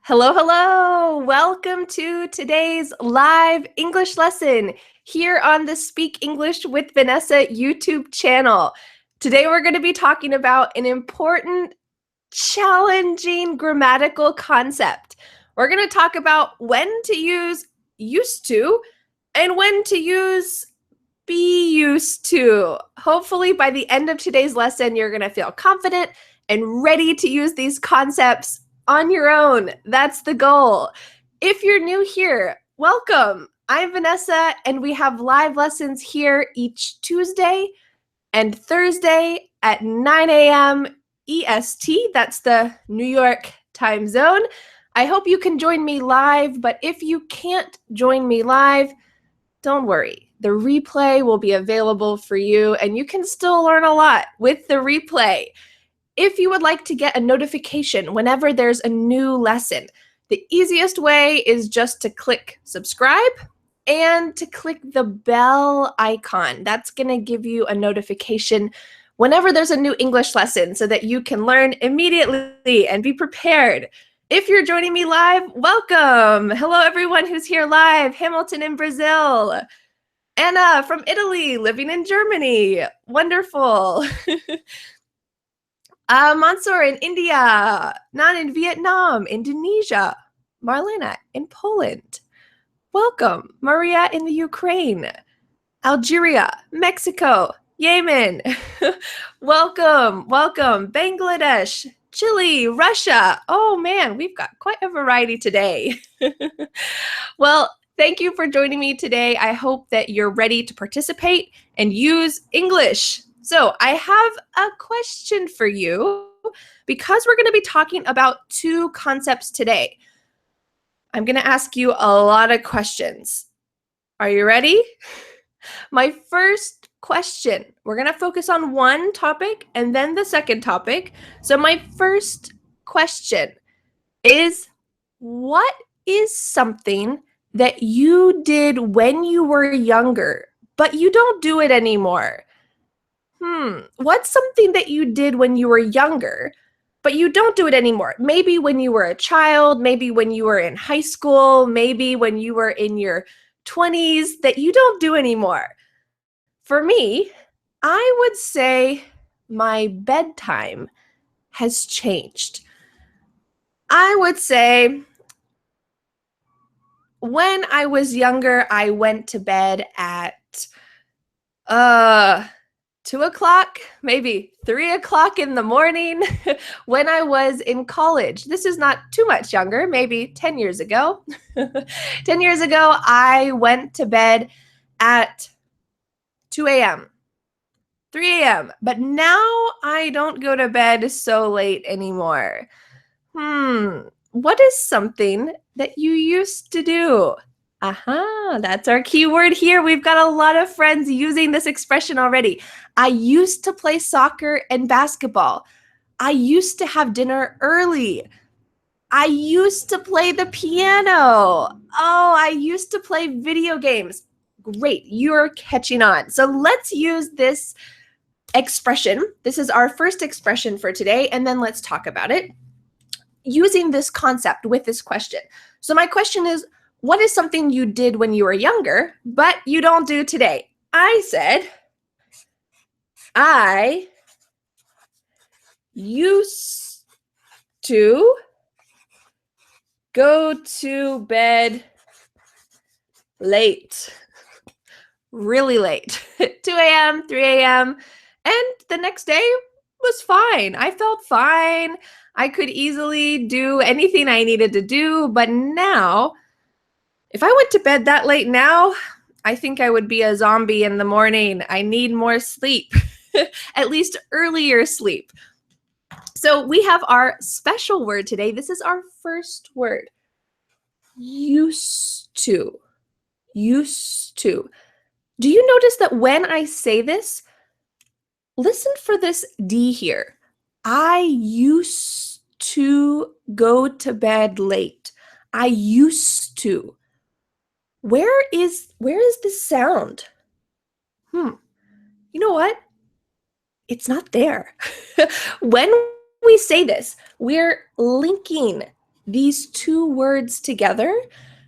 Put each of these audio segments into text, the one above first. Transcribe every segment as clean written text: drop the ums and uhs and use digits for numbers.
Hello, hello. Welcome to today's live English lesson here on the Speak English with Vanessa YouTube channel. Today we're going to be talking about an important, challenging grammatical concept. We're going to talk about when to use used to and when to use be used to. Hopefully by the end of today's lesson, you're going to feel confident and ready to use these concepts on your own. That's the goal. If you're new here, welcome. I'm Vanessa, and we have live lessons here each Tuesday and Thursday at 9 a.m. EST. That's the New York time zone. I hope you can join me live, but if you can't join me live, don't worry. The replay will be available for you, and you can still learn a lot with the replay. If you would like to get a notification whenever there's a new lesson, the easiest way is just to click subscribe and to click the bell icon. That's going to give you a notification whenever there's a new English lesson so that you can learn immediately and be prepared. If you're joining me live, welcome. Hello, everyone who's here live. Hamilton in Brazil. Anna from Italy, living in Germany. Wonderful. Mansoor in India, Nan in Vietnam, Indonesia, Marlena in Poland. Welcome, Maria in the Ukraine, Algeria, Mexico, Yemen. Welcome, Bangladesh, Chile, Russia. Oh man, we've got quite a variety today. Well, thank you for joining me today. I hope that you're ready to participate and use English. So I have a question for you because we're going to be talking about two concepts today. I'm going to ask you a lot of questions. Are you ready? My first question, we're going to focus on one topic and then the second topic. So my first question is, what is something that you did when you were younger, but you don't do it anymore? What's something that you did when you were younger, but you don't do it anymore? Maybe when you were a child, maybe when you were in high school, maybe when you were in your 20s that you don't do anymore. For me, I would say my bedtime has changed. I would say when I was younger, I went to bed at 2 o'clock, maybe 3 o'clock in the morning when I was in college. This is not too much younger, maybe 10 years ago. 10 years ago, I went to bed at 2 a.m., 3 a.m., but now I don't go to bed so late anymore. What is something that you used to do? Aha, that's our keyword here. We've got a lot of friends using this expression already. I used to play soccer and basketball. I used to have dinner early. I used to play the piano. Oh, I used to play video games. Great, you're catching on. So let's use this expression. This is our first expression for today, and then let's talk about it using this concept with this question. So my question is, what is something you did when you were younger, but you don't do today? I said, I used to go to bed late, really late, 2 a.m., 3 a.m., and the next day was fine. I felt fine. I could easily do anything I needed to do, but now, if I went to bed that late now, I think I would be a zombie in the morning. I need more sleep, at least earlier sleep. So we have our special word today. This is our first word, used to. Used to. Do you notice that when I say this, listen for this D here. I used to go to bed late. I used to. Where is this sound? You know what? It's not there. When we say this, we're linking these two words together.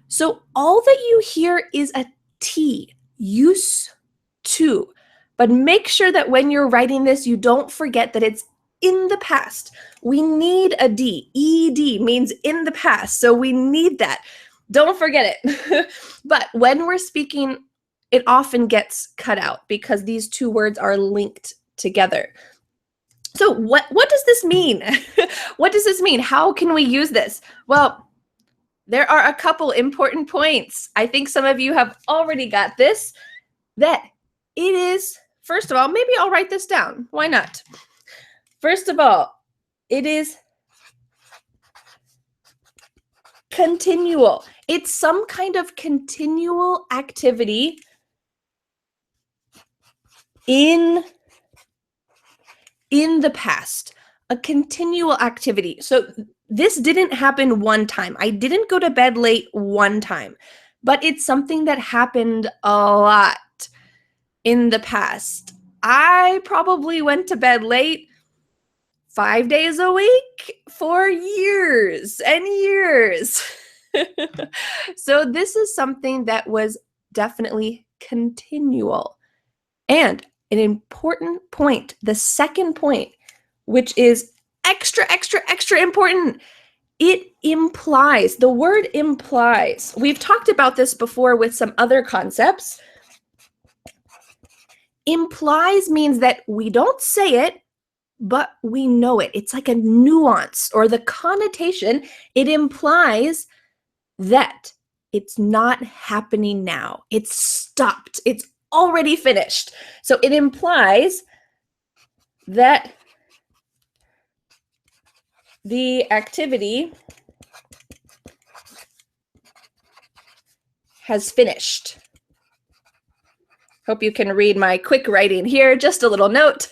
So all that you hear is a T, used to. But make sure that when you're writing this, you don't forget that it's in the past. We need a D. ED means in the past, so we need that. Don't forget it. But when we're speaking, it often gets cut out because these two words are linked together. So what does this mean? What does this mean? How can we use this? Well, there are a couple important points. I think some of you have already got this, that it is, first of all, maybe I'll write this down. Why not? First of all, it is continual. It's some kind of continual activity in the past, a continual activity. So this didn't happen one time. I didn't go to bed late one time, but it's something that happened a lot in the past. I probably went to bed late 5 days a week for years and years. So this is something that was definitely continual. And an important point, the second point, which is extra, extra, extra important, it implies, the word implies. We've talked about this before with some other concepts. Implies means that we don't say it, but we know it. It's like a nuance or the connotation. It implies that it's not happening now. It's stopped. It's already finished. So it implies that the activity has finished. Hope you can read my quick writing here. Just a little note.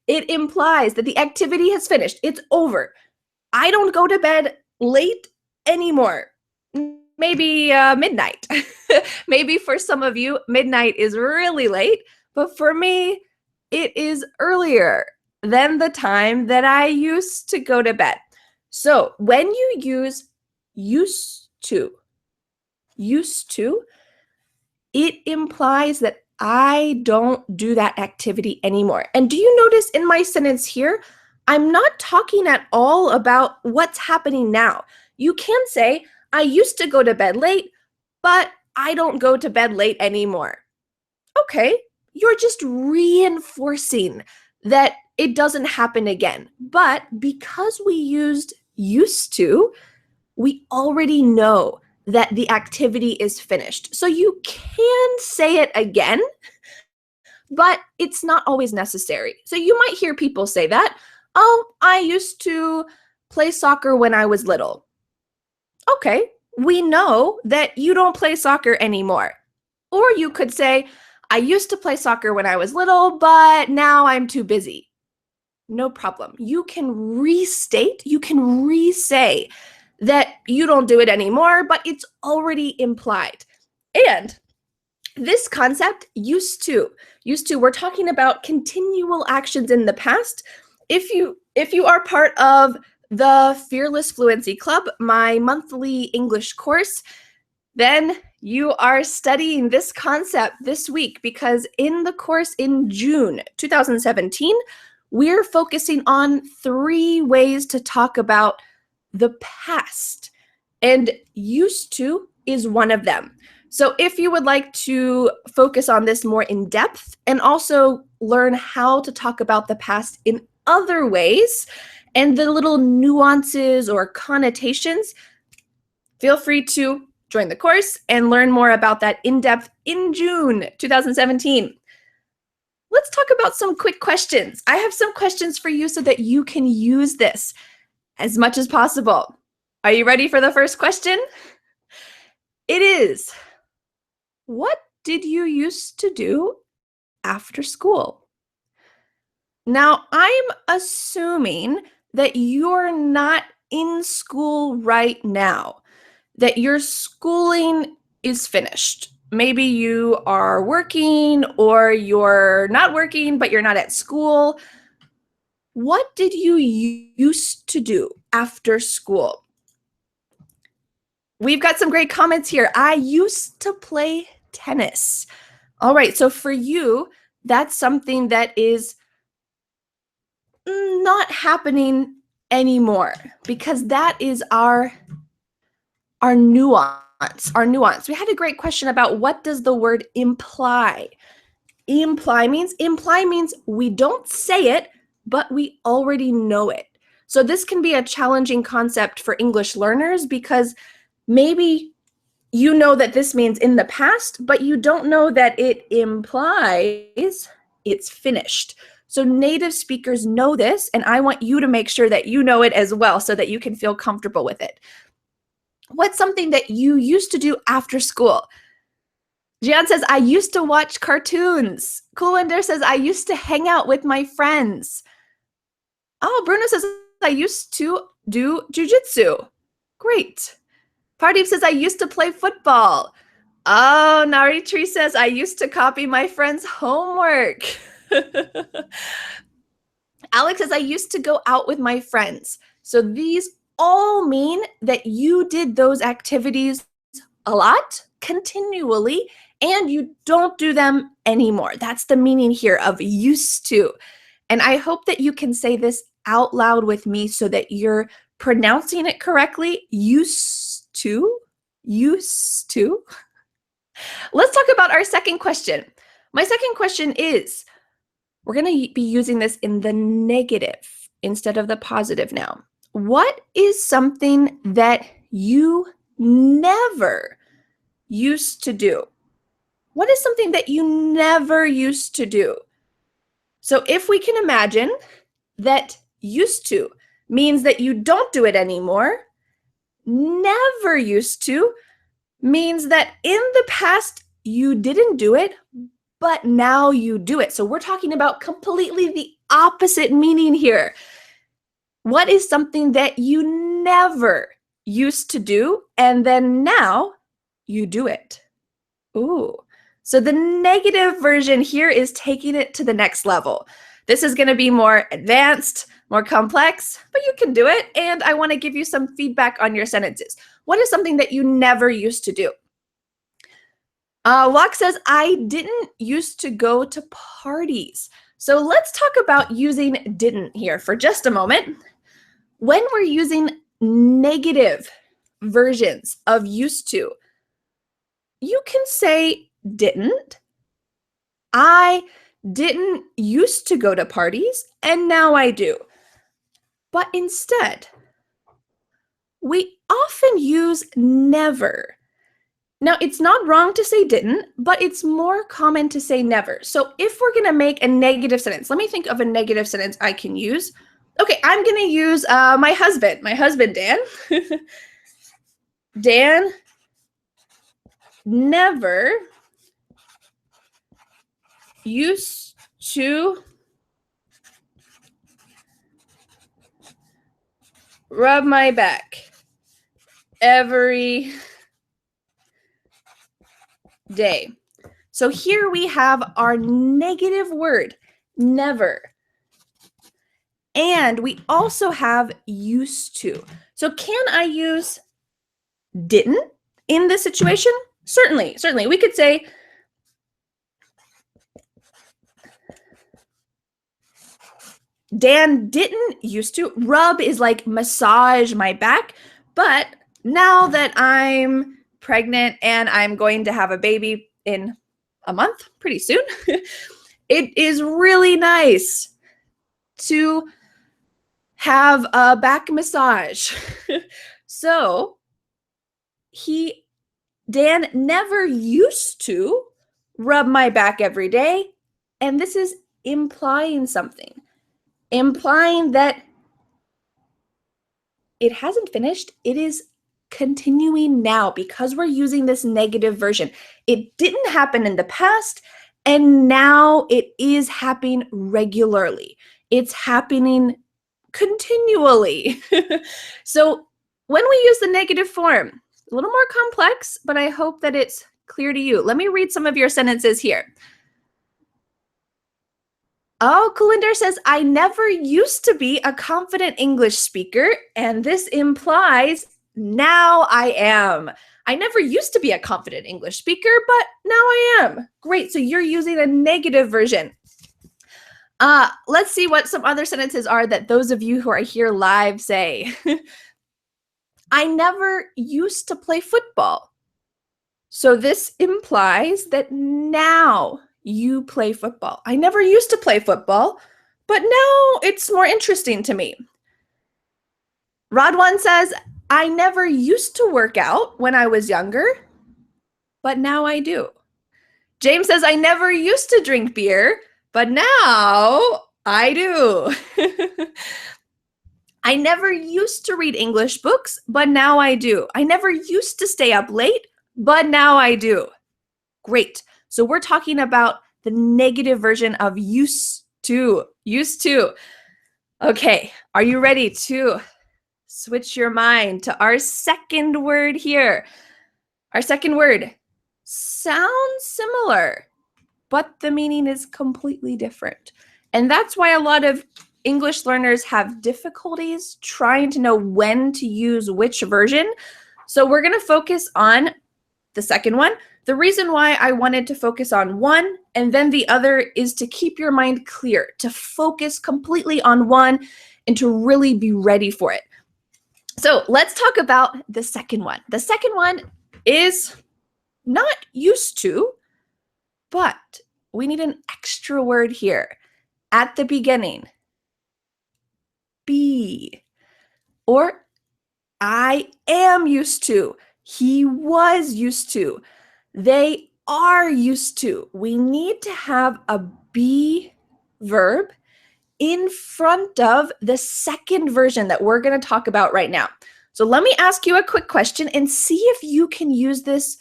It implies that the activity has finished. It's over. I don't go to bed late anymore. Maybe midnight. Maybe for some of you, midnight is really late, but for me, it is earlier than the time that I used to go to bed. So when you use used to, it implies that I don't do that activity anymore. And do you notice in my sentence here, I'm not talking at all about what's happening now. You can say, I used to go to bed late, but I don't go to bed late anymore. Okay, you're just reinforcing that it doesn't happen again. But because we used to, we already know that the activity is finished. So you can say it again, but it's not always necessary. So you might hear people say that, oh, I used to play soccer when I was little. Okay, we know that you don't play soccer anymore. Or you could say, I used to play soccer when I was little, but now I'm too busy. No problem. You can restate, you can re-say that you don't do it anymore, but it's already implied. And this concept, used to, we're talking about continual actions in the past. If you are part of the Fearless Fluency Club, my monthly English course, then you are studying this concept this week, because in the course in June 2017, we're focusing on 3 ways to talk about the past, and used to is one of them. So if you would like to focus on this more in depth and also learn how to talk about the past in other ways and the little nuances or connotations, feel free to join the course and learn more about that in depth in June 2017. Let's talk about some quick questions. I have some questions for you so that you can use this as much as possible. Are you ready for the first question? It is, what did you used to do after school? Now, I'm assuming that you're not in school right now, that your schooling is finished. Maybe you are working or you're not working, but you're not at school. What did you used to do after school? We've got some great comments here. I used to play tennis. All right, so for you, that's something that is not happening anymore because that is our nuance, We had a great question about what does the word imply? Imply means we don't say it, but we already know it. So this can be a challenging concept for English learners because maybe you know that this means in the past, but you don't know that it implies it's finished. So native speakers know this, and I want you to make sure that you know it as well so that you can feel comfortable with it. What's something that you used to do after school? Gian says, I used to watch cartoons. Kulinder says, I used to hang out with my friends. Oh, Bruno says, I used to do jujitsu. Great. Pardeep says, I used to play football. Oh, Naritri says, I used to copy my friend's homework. Alex says, I used to go out with my friends. So these all mean that you did those activities a lot, continually, and you don't do them anymore. That's the meaning here of used to. And I hope that you can say this out loud with me so that you're pronouncing it correctly. Used to. Used to. Let's talk about our second question. My second question is, we're going to be using this in the negative instead of the positive now. What is something that you never used to do? What is something that you never used to do? So if we can imagine that used to means that you don't do it anymore, never used to means that in the past you didn't do it, but now you do it. So we're talking about completely the opposite meaning here. What is something that you never used to do and then now you do it? Ooh. So the negative version here is taking it to the next level. This is going to be more advanced, more complex, but you can do it. And I want to give you some feedback on your sentences. What is something that you never used to do? Locke says, I didn't used to go to parties. So let's talk about using didn't here for just a moment. When we're using negative versions of used to, you can say didn't. I didn't used to go to parties, and now I do. But instead, we often use never. Now, it's not wrong to say didn't, but it's more common to say never. So if we're going to make a negative sentence, let me think of a negative sentence I can use. Okay, I'm going to use my husband, Dan. Dan never used to rub my back every day. So here we have our negative word, never. And we also have used to. So can I use didn't in this situation? Certainly. We could say Dan didn't used to. Rub is like massage my back, but now that I'm pregnant and I'm going to have a baby in a month, pretty soon, it is really nice to have a back massage. So Dan never used to rub my back every day, and this is implying something. Implying that it hasn't finished, it is continuing now because we're using this negative version. It didn't happen in the past, and now it is happening regularly. It's happening continually. So when we use the negative form, a little more complex, but I hope that it's clear to you. Let me read some of your sentences here. Oh, Kulinder says, I never used to be a confident English speaker, and this implies now I am. I never used to be a confident English speaker, but now I am. Great, so you're using a negative version. Let's see what some other sentences are that those of you who are here live say. I never used to play football. So this implies that now you play football. I never used to play football, but now it's more interesting to me. Rodwan says, I never used to work out when I was younger, but now I do. James says, I never used to drink beer, but now I do. I never used to read English books, but now I do. I never used to stay up late, but now I do. Great. So we're talking about the negative version of used to. Used to. Okay, are you ready to switch your mind to our second word here? Our second word sounds similar, but the meaning is completely different. And that's why a lot of English learners have difficulties trying to know when to use which version. So we're going to focus on the second one. The reason why I wanted to focus on one and then the other is to keep your mind clear, to focus completely on one and to really be ready for it. So let's talk about the second one. The second one is not used to, but we need an extra word here at the beginning. Be. Or I am used to. He was used to. They are used to. We need to have a be verb in front of the second version that we're going to talk about right now. So let me ask you a quick question and see if you can use this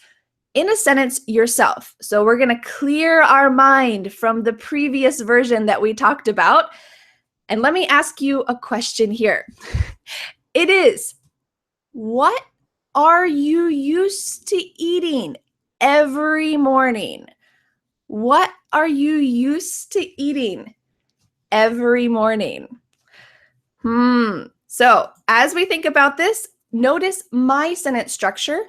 in a sentence yourself. So we're going to clear our mind from the previous version that we talked about. And let me ask you a question here. It is, what are you used to eating every morning? What are you used to eating every morning? So as we think about this, notice my sentence structure.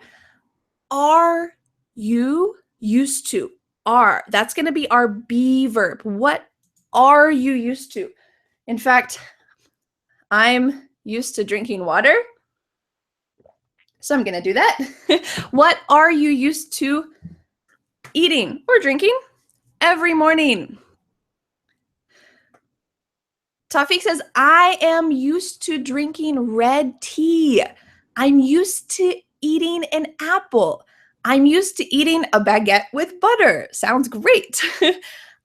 Are you used to? Are. That's going to be our be verb. What are you used to? In fact, I'm used to drinking water, so I'm going to do that. What are you used to eating or drinking every morning? Tawfiq says, I am used to drinking red tea. I'm used to eating an apple. I'm used to eating a baguette with butter. Sounds great.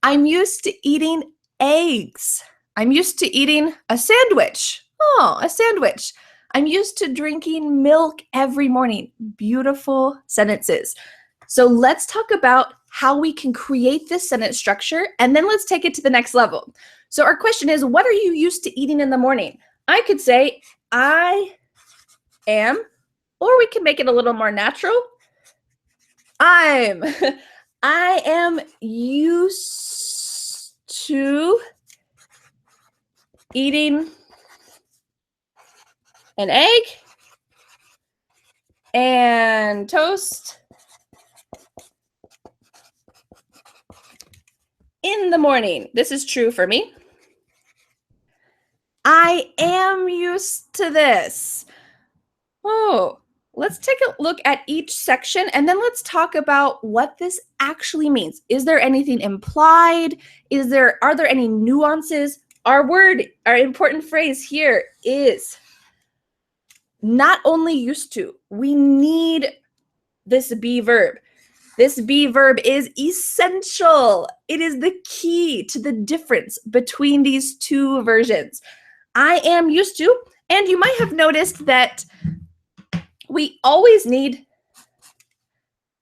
I'm used to eating eggs. I'm used to eating a sandwich. Oh, a sandwich. I'm used to drinking milk every morning. Beautiful sentences. So let's talk about how we can create this sentence structure, and then let's take it to the next level. So our question is, what are you used to eating in the morning? I could say, I am, or we can make it a little more natural. I am used to eating an egg and toast in the morning. This is true for me. I am used to this. Oh, let's take a look at each section and then let's talk about what this actually means. Is there anything implied? Are there any nuances? Our important phrase here is not only used to. We need this be verb. This be verb is essential. It is the key to the difference between these two versions. I am used to, and you might have noticed that we always need,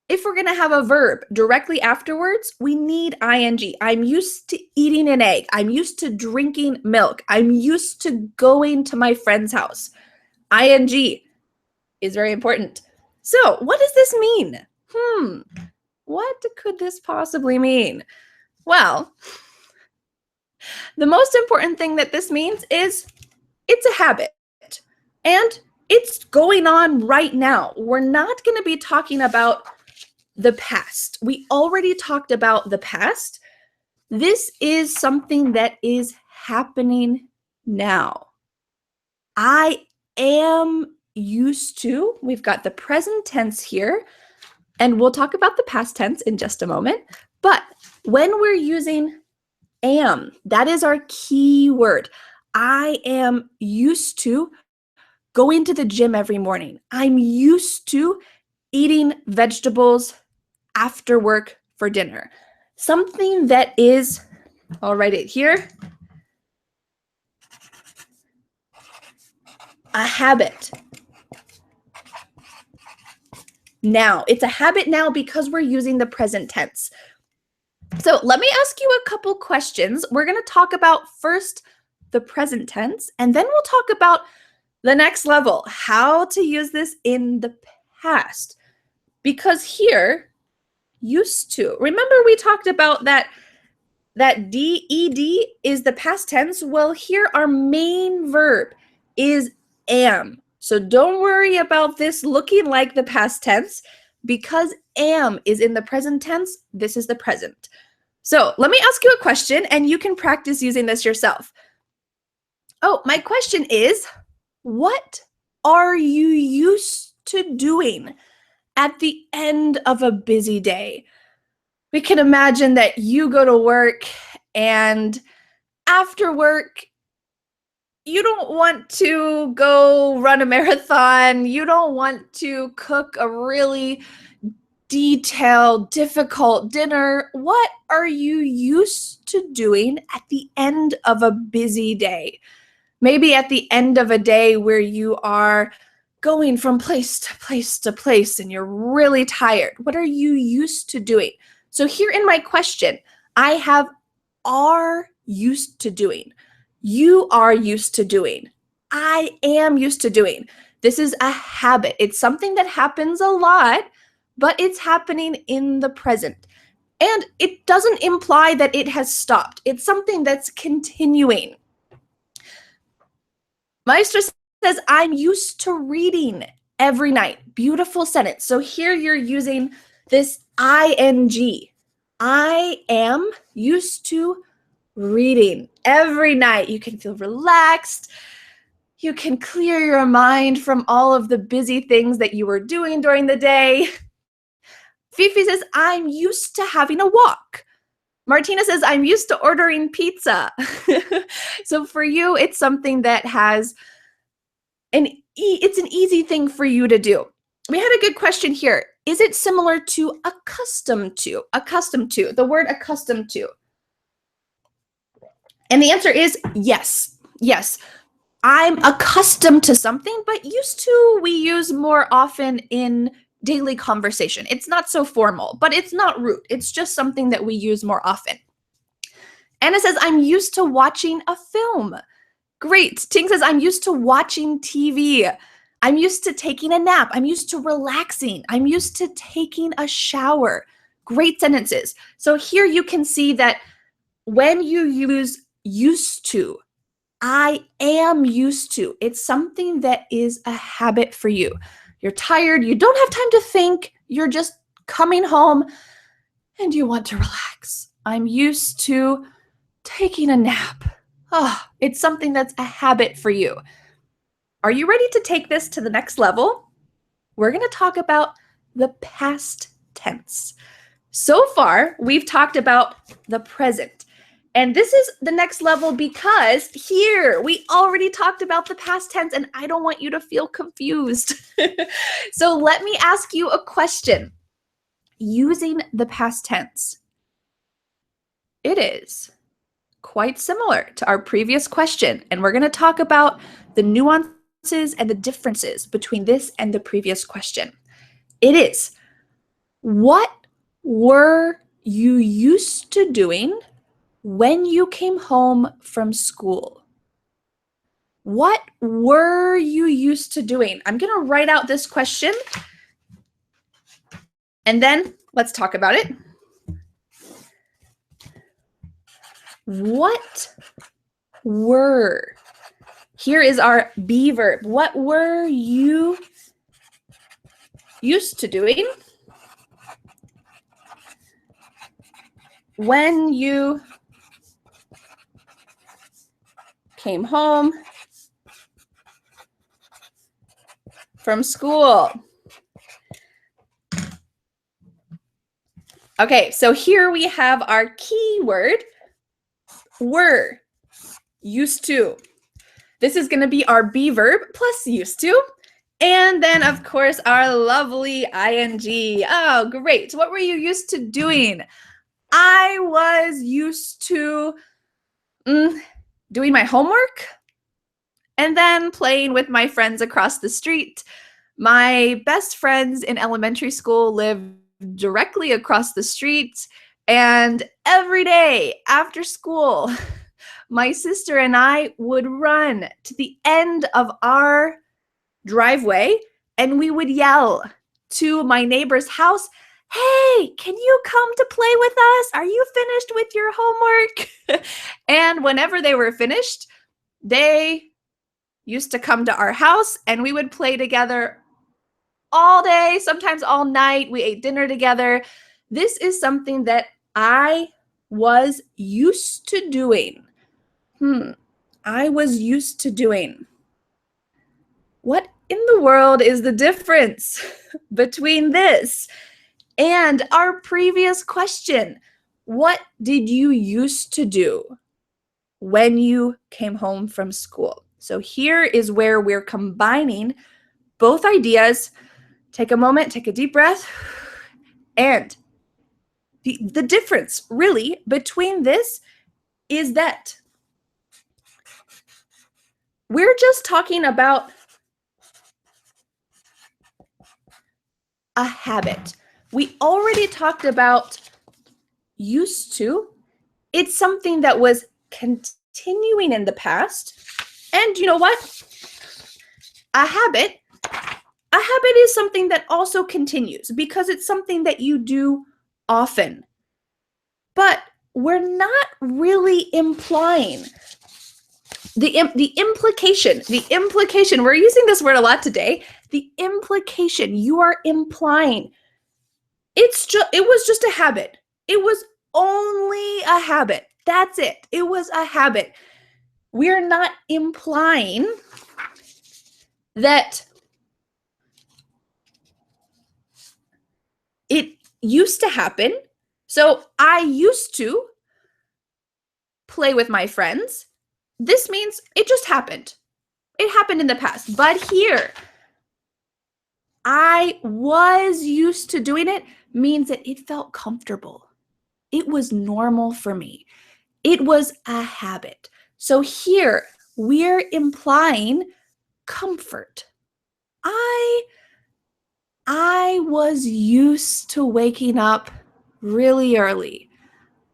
if we're going to have a verb directly afterwards, we need ing. I'm used to eating an egg. I'm used to drinking milk. I'm used to going to my friend's house. Ing is very important. So what does this mean? What could this possibly mean? Well, the most important thing that this means is it's a habit and It's going on right now. We're not going to be talking about the past. We already talked about the past. This is something that is happening now. I am used to. We've got the present tense here, and we'll talk about the past tense in just a moment. But when we're using am, that is our key word. I am used to going to the gym every morning. I'm used to eating vegetables after work for dinner. Something that is, I'll write it here, a habit. Now, it's a habit now because we're using the present tense. So let me ask you a couple questions. We're going to talk about first the present tense, and then we'll talk about the next level, how to use this in the past. Because here, used to. Remember we talked about that ed is the past tense. Well, here our main verb is am. So don't worry about this looking like the past tense. Because am is in the present tense, this is the present. So let me ask you a question, and you can practice using this yourself. Oh, my question is, what are you used to doing at the end of a busy day? We can imagine that you go to work, and after work, you don't want to go run a marathon. You don't want to cook a really detailed, difficult dinner. What are you used to doing at the end of a busy day? Maybe at the end of a day where you are going from place to place to place and you're really tired. What are you used to doing? So here in my question, I have are used to doing. You are used to doing. I am used to doing. This is a habit. It's something that happens a lot, but it's happening in the present. And it doesn't imply that it has stopped. It's something that's continuing. Maestra says, I'm used to reading every night. Beautiful sentence. So here you're using this ing. I am used to reading every night. You can feel relaxed. You can clear your mind from all of the busy things that you were doing during the day. Fifi says, I'm used to having a walk. Martina says, I'm used to ordering pizza. So for you, it's something that has it's an easy thing for you to do. We had a good question here. Is it similar to accustomed to? Accustomed to, the word accustomed to. And the answer is yes. Yes. I'm accustomed to something, but used to we use more often in daily conversation. It's not so formal, but it's not rude. It's just something that we use more often. Anna says, I'm used to watching a film. Great. Ting says, I'm used to watching TV. I'm used to taking a nap. I'm used to relaxing. I'm used to taking a shower. Great sentences. So here you can see that when you use used to, I am used to, it's something that is a habit for you. You're tired. You don't have time to think. You're just coming home and you want to relax. I'm used to taking a nap. Oh, it's something that's a habit for you. Are you ready to take this to the next level? We're going to talk about the past tense. So far, we've talked about the present. And this is the next level because here we already talked about the past tense and I don't want you to feel confused. So let me ask you a question. Using the past tense, it is quite similar to our previous question. And we're going to talk about the nuances and the differences between this and the previous question. It is, what were you used to doing when you came home from school? What were you used to doing? I'm going to write out this question and then let's talk about it. What were? Here is our be verb. What were you used to doing when you came home from school? Okay, so here we have our keyword, were, used to. This is going to be our be verb plus used to. And then, of course, our lovely ing. Oh, great. What were you used to doing? I was used to doing my homework and then playing with my friends across the street. My best friends in elementary school lived directly across the street, and every day after school, my sister and I would run to the end of our driveway and we would yell to my neighbor's house, "Hey, can you come to play with us? Are you finished with your homework?" And whenever they were finished, they used to come to our house and we would play together all day, sometimes all night. We ate dinner together. This is something that I was used to doing. I was used to doing. What in the world is the difference between this and our previous question? What did you used to do when you came home from school? So here is where we're combining both ideas. Take a moment, take a deep breath. And the difference really between this is that we're just talking about a habit. We already talked about used to. It's something that was continuing in the past. And you know what? A habit is something that also continues because it's something that you do often. But we're not really implying the implication, we're using this word a lot today. The implication, you are implying it was just a habit. It was only a habit. That's it. It was a habit. We're not implying that it used to happen. So I used to play with my friends. This means it just happened. It happened in the past. But here, I was used to doing it means that it felt comfortable. It was normal for me. It was a habit. So here, we're implying comfort. I was used to waking up really early.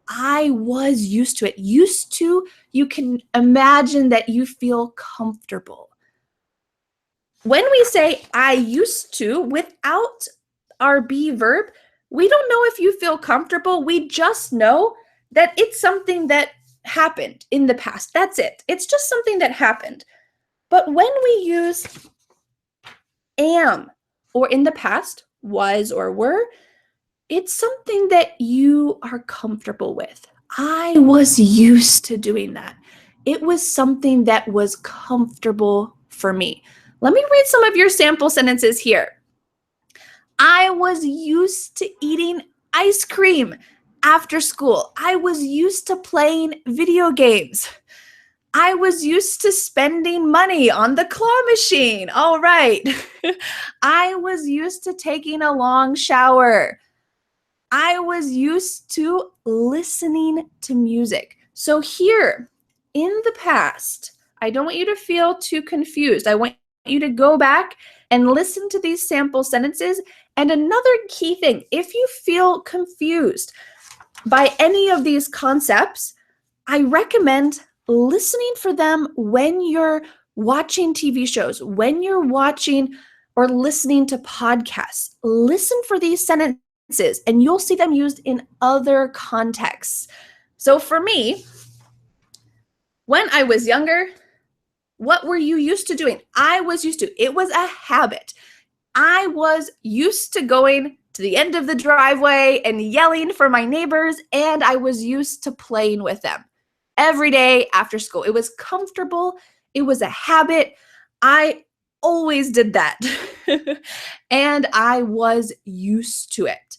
I was used to it. Used to, you can imagine that you feel comfortable. When we say I used to without our be verb, we don't know if you feel comfortable. We just know that it's something that happened in the past. That's it. It's just something that happened. But when we use am or in the past, was or were, it's something that you are comfortable with. I was used to doing that. It was something that was comfortable for me. Let me read some of your sample sentences here. I was used to eating ice cream after school. I was used to playing video games. I was used to spending money on the claw machine. All right. I was used to taking a long shower. I was used to listening to music. So here, in the past, I don't want you to feel too confused. I want you to go back and listen to these sample sentences. And another key thing, if you feel confused by any of these concepts, I recommend listening for them when you're watching TV shows, when you're watching or listening to podcasts. Listen for these sentences and you'll see them used in other contexts. So for me, when I was younger, What were you used to doing? I was used to. It was a habit. I was used to going to the end of the driveway and yelling for my neighbors, and I was used to playing with them every day after school. It was comfortable. It was a habit. I always did that. And I was used to it.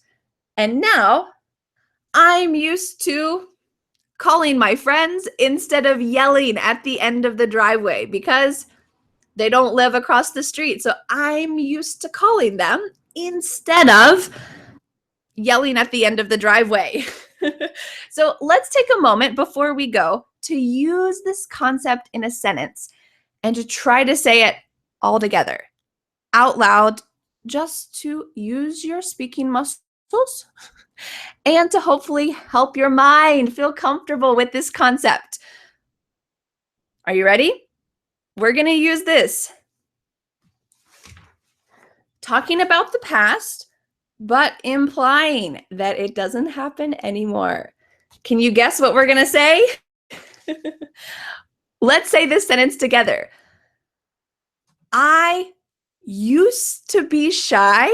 And now I'm used to calling my friends instead of yelling at the end of the driveway because they don't live across the street. So I'm used to calling them instead of yelling at the end of the driveway. So let's take a moment before we go to use this concept in a sentence and to try to say it all together out loud, just to use your speaking muscles and to hopefully help your mind feel comfortable with this concept. Are you ready? We're going to use this. Talking about the past, but implying that it doesn't happen anymore. Can you guess what we're going to say? Let's say this sentence together. I used to be shy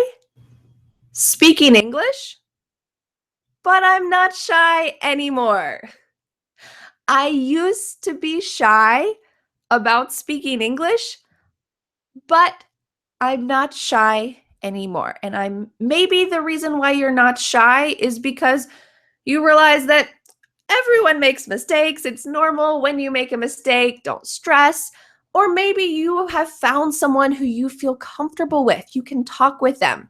speaking English, but I'm not shy anymore. I used to be shy about speaking English, but I'm not shy anymore. And maybe the reason why you're not shy is because you realize that everyone makes mistakes. It's normal when you make a mistake. Don't stress. Or maybe you have found someone who you feel comfortable with. You can talk with them.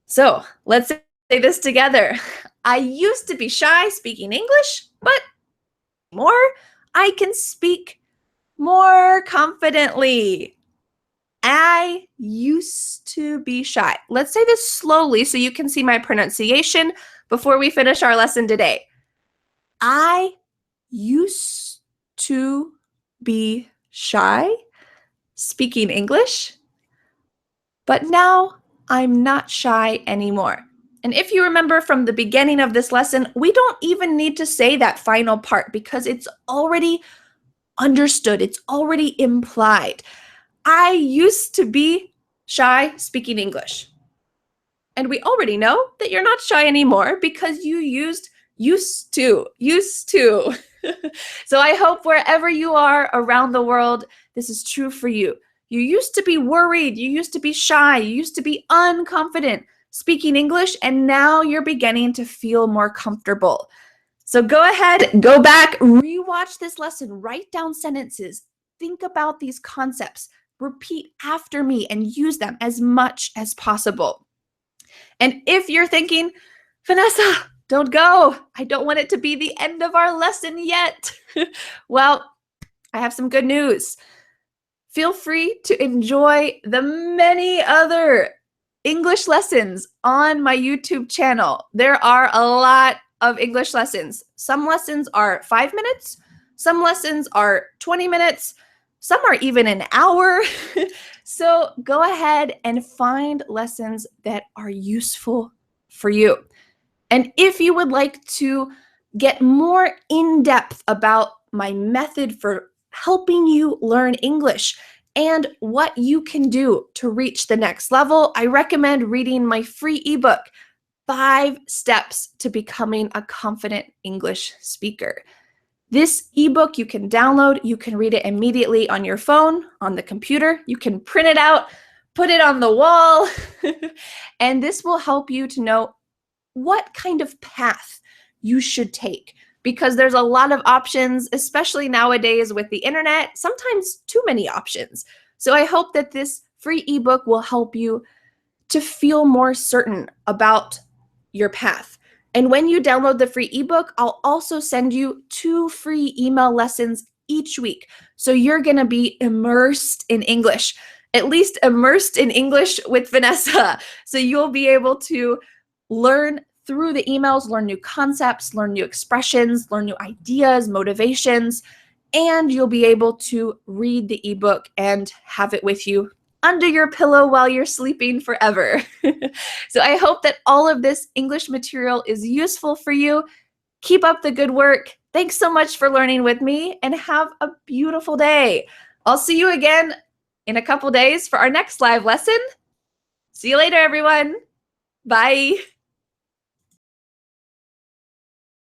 So let's say this together. I used to be shy speaking English, but I can speak more confidently. I used to be shy. Let's say this slowly so you can see my pronunciation before we finish our lesson today. I used to be shy speaking English, but now I'm not shy anymore. And if you remember from the beginning of this lesson, we don't even need to say that final part because it's already understood. It's already implied. I used to be shy speaking English. And we already know that you're not shy anymore because you used used to. So I hope wherever you are around the world, this is true for you. You used to be worried. You used to be shy. You used to be unconfident speaking English, and now you're beginning to feel more comfortable. So go ahead, go back, rewatch this lesson, write down sentences, think about these concepts, repeat after me, and use them as much as possible. And if you're thinking, Vanessa, don't go. I don't want it to be the end of our lesson yet. Well, I have some good news. Feel free to enjoy the many other English lessons on my YouTube channel. There are a lot of English lessons. Some lessons are 5 minutes. Some lessons are 20 minutes. Some are even an hour. So go ahead and find lessons that are useful for you. And if you would like to get more in-depth about my method for helping you learn English and what you can do to reach the next level, I recommend reading my free ebook, 5 Steps to Becoming a Confident English Speaker. This ebook you can download. You can read it immediately on your phone, on the computer. You can print it out, put it on the wall, and this will help you to know what kind of path you should take, because there's a lot of options, especially nowadays with the internet, sometimes too many options. So I hope that this free ebook will help you to feel more certain about your path. And when you download the free ebook, I'll also send you 2 free email lessons each week. So you're going to be immersed in English, at least immersed in English with Vanessa. So you'll be able to learn through the emails, learn new concepts, learn new expressions, learn new ideas, motivations, and you'll be able to read the ebook and have it with you under your pillow while you're sleeping forever. So I hope that all of this English material is useful for you. Keep up the good work. Thanks so much for learning with me, and have a beautiful day. I'll see you again in a couple days for our next live lesson. See you later, everyone. Bye.